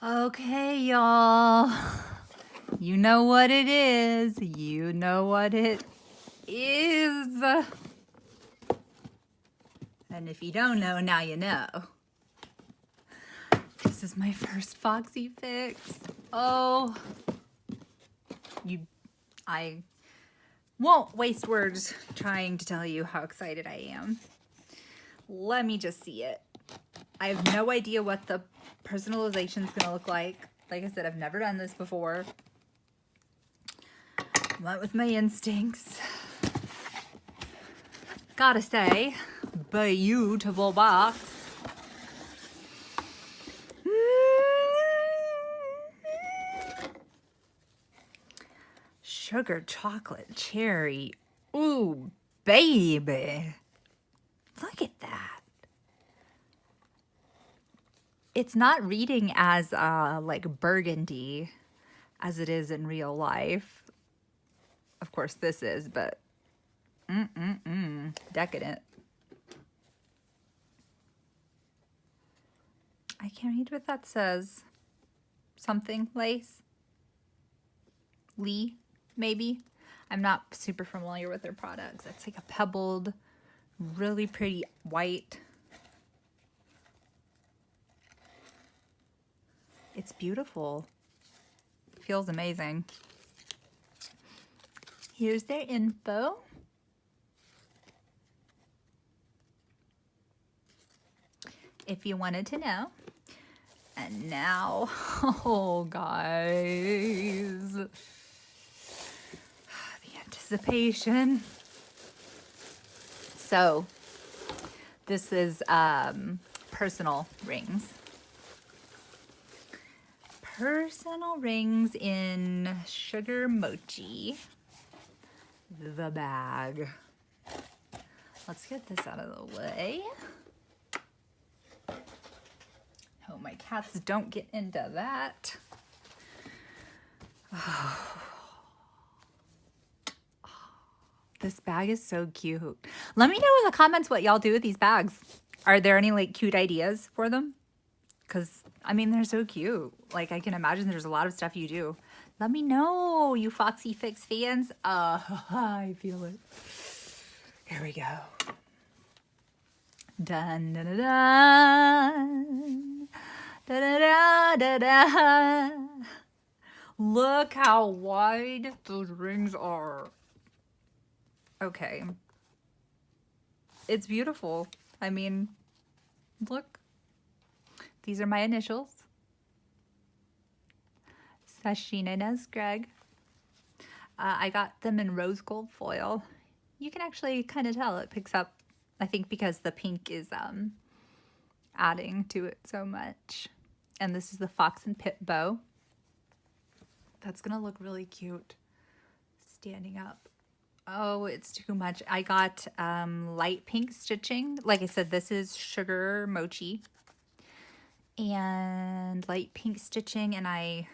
Okay, y'all. You know what it is. You know what it is. And if you don't know, now you know. This is my first Foxy Fix. Oh, I won't waste words trying to tell you how excited I am. Let me just see it. I have no idea what the personalization is going to look like. Like I said, I've never done this before. Went with my instincts. Gotta say, beautiful box. Sugar, chocolate, cherry. Ooh, baby. Look at that. It's not reading as like burgundy as it is in real life. Of course this is, but decadent. I can't read what that says. Something lace? Lee, maybe? I'm not super familiar with their products. It's like a pebbled, really pretty white. It's beautiful. Feels amazing. Here's their info. If you wanted to know. And now, oh guys, the anticipation. So this is personal rings. Personal rings in sugar mochi. The bag. Let's get this out of the way. Oh, my cats don't get into that. Oh. This bag is so cute. Let me know in the comments what y'all do with these bags. Are there any like cute ideas for them? Because, I mean, they're so cute. Like, I can imagine there's a lot of stuff you do. Let me know, you Foxy Fix fans. I feel it. Here we go. Dun, dun, dun, dun. Da, da, da, da, da. Look how wide those rings are. Okay. It's beautiful. I mean, look. These are my initials. Sashina Nez Greg. I got them in rose gold foil. You can actually kind of tell it picks up, I think because the pink is adding to it so much. And this is the Fox and Pip bow. That's gonna look really cute standing up. Oh, it's too much. I got light pink stitching. Like I said, this is sugar mochi. And light pink stitching, and I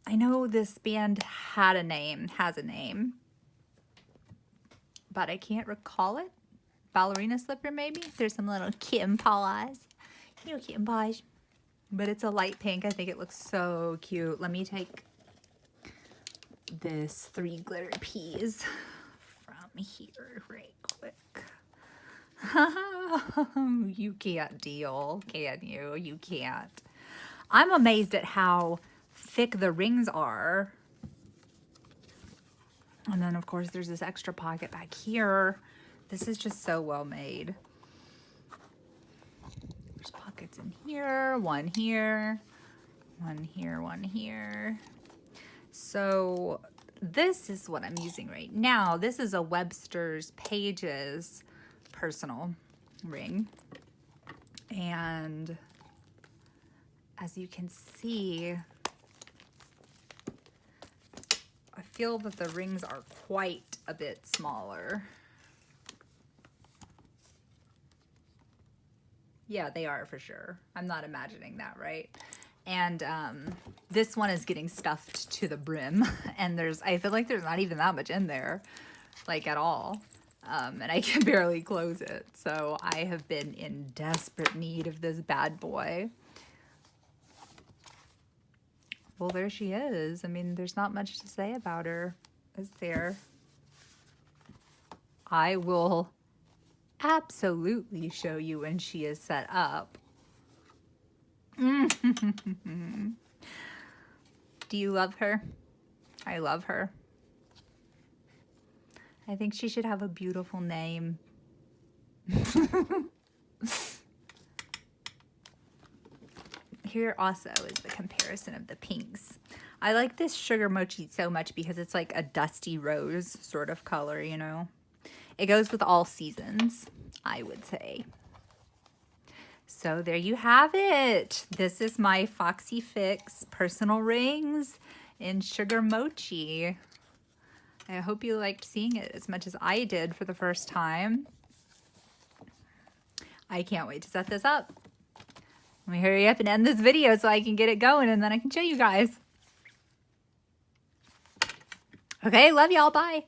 know this band has a name, but I can't recall it. Ballerina slipper, maybe? There's some little kitten paws. You know, kitten paws. But it's a light pink. I think it looks so cute. Let me take this 3 glitter peas from here right quick. You can't deal, can you? You can't. I'm amazed at how thick the rings are. And then, of course, there's this extra pocket back here. This is just so well made. There's pockets in here, one here, one here, one here. So this is what I'm using right now. This is a Webster's Pages personal ring. And as you can see, I feel that the rings are quite a bit smaller. Yeah, they are for sure. I'm not imagining that, right? And this one is getting stuffed to the brim, and I feel like there's not even that much in there, like at all. and I can barely close it. So I have been in desperate need of this bad boy. Well, there she is. I mean, there's not much to say about her, is there? I will absolutely show you when she is set up. Do you love her? I love her. I think she should have a beautiful name. Here also is the comparison of the pinks. I like this sugar mochi so much because it's like a dusty rose sort of color, you know. It goes with all seasons, I would say. So there you have it. This is my Foxy Fix personal rings in sugar mochi. I hope you liked seeing it as much as I did for the first time. I can't wait to set this up. Let me hurry up and end this video so I can get it going and then I can show you guys. Okay, love y'all. Bye.